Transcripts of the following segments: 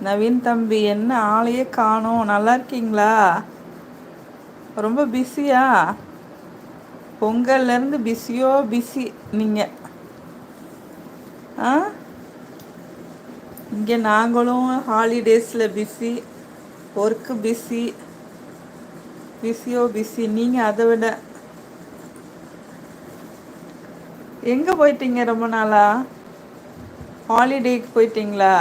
நவீன் தம்பி என்ன ஆளையே காணோம். நல்லா இருக்கீங்களா? ரொம்ப பிஸியா? பொங்கல்ல இருந்து பிஸியோ பிஸி நீங்க. ஆ, இங்கே நாங்களும் ஹாலிடேஸில் பிஸி, ஒர்க்கு பிஸி, பிஸியோ பிஸி. நீங்கள் அதை விட எங்கே போயிட்டீங்க ரொம்ப நாளா? ஹாலிடேக்கு போயிட்டீங்களா?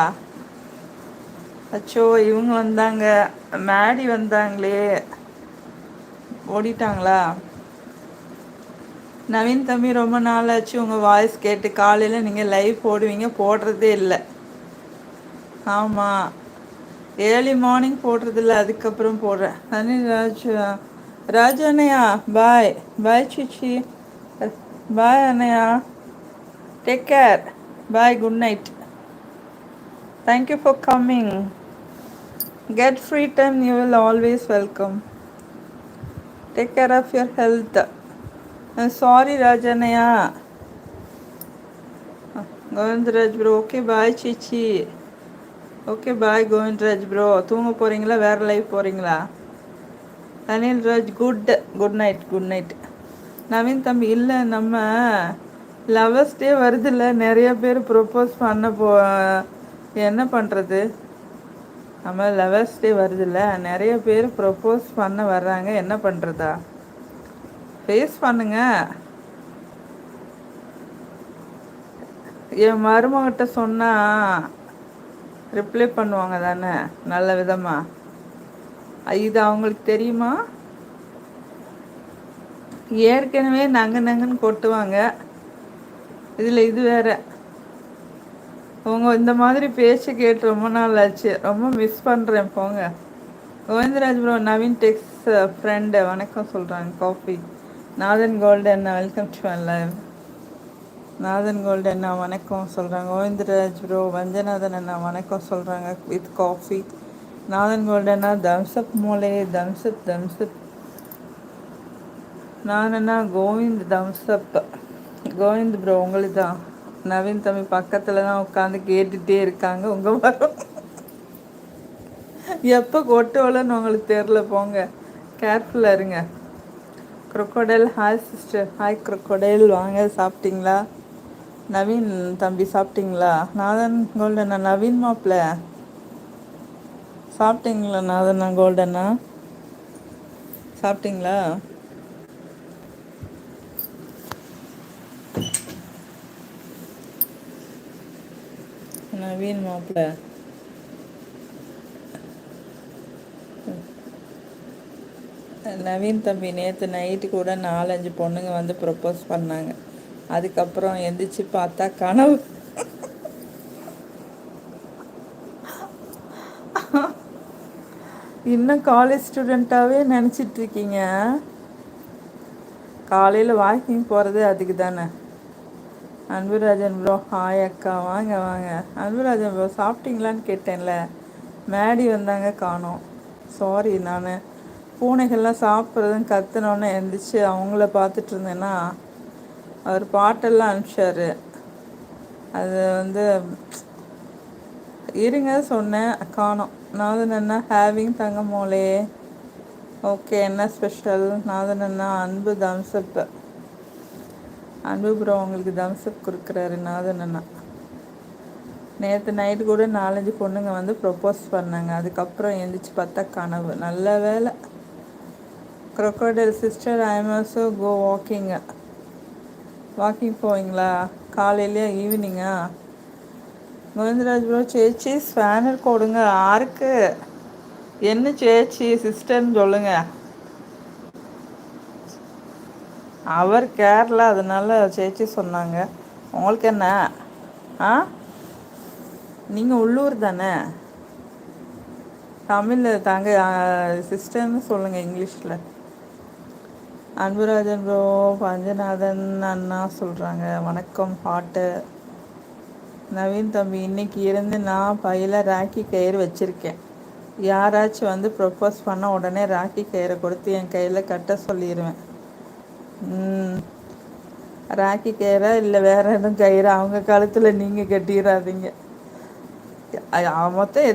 அச்சோ, இவங்க வந்தாங்க, மேடி வந்தாங்களே, ஓடிட்டாங்களா? நவீன் தம்பி ரொம்ப நாள் ஆச்சு உங்கள் வாய்ஸ் கேட்டு. காலையில் நீங்கள் லைவ் போடுவீங்க, போடுறதே இல்லை. ஆமாம், ஏர்லி மார்னிங் போடுறதில்ல, அதுக்கப்புறம் போடுறேன். அனில் ராஜ், ராஜு அண்ணையா பாய். பாய் சிச்சி, பாய் அண்ணையா, take care, bye, good night. Thank you for coming. Get free time, you will always welcome. Take care of your health. Sorry ராஜண்ணையா. கோவிந்தராஜ் ப்ரோ, ஓகே பாய் சிச்சி. Okay bye Govindaraj bro. தூங்க போகிறீங்களா, வேறு லைவ் போகிறீங்களா? Anil Raj, good night, good night. Naveen தம்பி, இல்லை நம்ம lovers டே வருதில்ல, நிறைய பேர் ப்ரொப்போஸ் பண்ண என்ன பண்ணுறது? நம்ம லவர்ஸ் டே வருதில்ல, நிறைய பேர் ப்ரொப்போஸ் பண்ண வர்றாங்க, என்ன பண்ணுறதா? ஃபேஸ் பண்ணுங்க. என் மருமகிட்ட சொன்னால் ரிப்ளை பண்ணுவாங்க தானே, நல்ல விதமாக. இது அவங்களுக்கு தெரியுமா? ஏற்கனவே நங்குன்னு கொட்டுவாங்க, இதில் இது வேற. உங்கள் இந்த மாதிரி பேச்சு கேட்டு ரொம்ப நாள் ஆச்சு, ரொம்ப மிஸ் பண்ணுறேன். போங்க. கோவிந்தராஜ் ப்ரோ, நவீன் டெக்ஸ் ஃப்ரெண்டு வணக்கம் சொல்கிறாங்க. காஃபி. நாதன் கோல்டு அண்ணா, welcome to live. Nathan gold அண்ணா வணக்கம் சொல்கிறாங்க. கோவிந்தராஜ் ப்ரோ, வஞ்சநாதன் அண்ணா வணக்கம் சொல்கிறாங்க வித் காஃபி. நாதன் கோல்டு அண்ணா, தம்ஸ்அப் மோலே, தம்ஸ்அப். நான் அண்ணா, கோவிந்த் தம்ஸ்அப். கோவிந்த் ப்ரோ, உங்களுக்கு தான். நவீன் தம்பி பக்கத்தில் தான் உட்காந்து கேட்டுகிட்டே இருக்காங்க. உங்கள் வரும் எப்போ கொட்டோலன்னு உங்களுக்கு தெரில. போங்க, கேர்ஃபுல்லாக இருங்க. Crocodile, hi sister. Hi crocodile, வாங்க. சாப்பிட்டீங்களா? நவீன் தம்பி சாப்பிட்டீங்களா? நாதன் கோல்டண்ணா, நவீன் மாப்பிள்ள சாப்பிட்டீங்களா? நாதண்ணா கோல்டண்ணா சாப்பிட்டீங்களா? நவீன் மாப்பிள்ள, நவீன் தம்பி நேற்று நைட்டு கூட 4-5 பொண்ணுங்க வந்து ப்ரப்போஸ் பண்ணாங்க. அதுக்கப்புறம் எந்திரிச்சு பார்த்தா கனவு. இன்னும் காலேஜ் ஸ்டூடெண்ட்டாகவே நினச்சிட்ருக்கீங்க. காலையில் வாக்கிங் போகிறது அதுக்கு தானே. அன்புராஜன் ப்ரோ, ஹாய் அக்கா, வாங்க வாங்க. அன்புராஜன் ப்ரோ, சாப்பிட்டீங்களான்னு கேட்டேன்ல, மேடி வந்தாங்க, காணோம். சாரி, நான் பூனைகள்லாம் சாப்பிட்றதுன்னு கற்றுனோன்னே எழுந்திரிச்சு அவங்கள பார்த்துட்டு இருந்தேன்னா அவர் பாட்டெல்லாம் அனுப்பிச்சார். அது இருங்க சொன்னேன், காணோம். நாதன் அண்ணா, ஹேவிங் தங்கமோலே. ஓகே, என்ன ஸ்பெஷல்? நாதன் அண்ணா, அன்பு தம்ஸ்அப். அன்பு ப்ரோ உங்களுக்கு தம்ஸ்அப் கொடுக்குறாரு நாதன் அண்ணா. நேற்று நைட்டு கூட 4-5 பொண்ணுங்க வந்து ப்ரப்போஸ் பண்ணாங்க. அதுக்கப்புறம் எழுந்திரிச்சு பார்த்தா கனவு. நல்ல வேலை. Crocodile sister, I am also go வாக்கிங்க. Walking போவீங்களா? காலையிலையா ஈவினிங்கா? கோவிந்தராஜ் ப்ரோ, சேச்சி ஸ்பேனர் கொடுங்க. யாருக்கு? என்ன சேச்சி சிஸ்டர்னு சொல்லுங்க. அவர் கேரளா, அதனால சேச்சி சொன்னாங்க. உங்களுக்கு என்ன? ஆ, நீங்கள் உள்ளூர் தானே. தமிழ் தாங்க, சிஸ்டர்னு சொல்லுங்கள் இங்கிலீஷில். அன்புராஜன் ப்ரோ, பஞ்சநாதன் அண்ணா சொல்கிறாங்க வணக்கம். ஹாட்டு. நவீன் தம்பி, இன்னைக்கு இருந்து நான் பையில் ராக்கி கயிறு வச்சுருக்கேன். யாராச்சும் வந்து ப்ரப்போஸ் பண்ண உடனே ராக்கி கயிறை கொடுத்து என் கையில் கட்ட சொல்லிடுவேன். ராக்கி கயிறா இல்லை வேறு எதுவும் கயிறா அவங்க கழுத்தில் நீங்கள் கட்டிடாதீங்க. மொத்தம்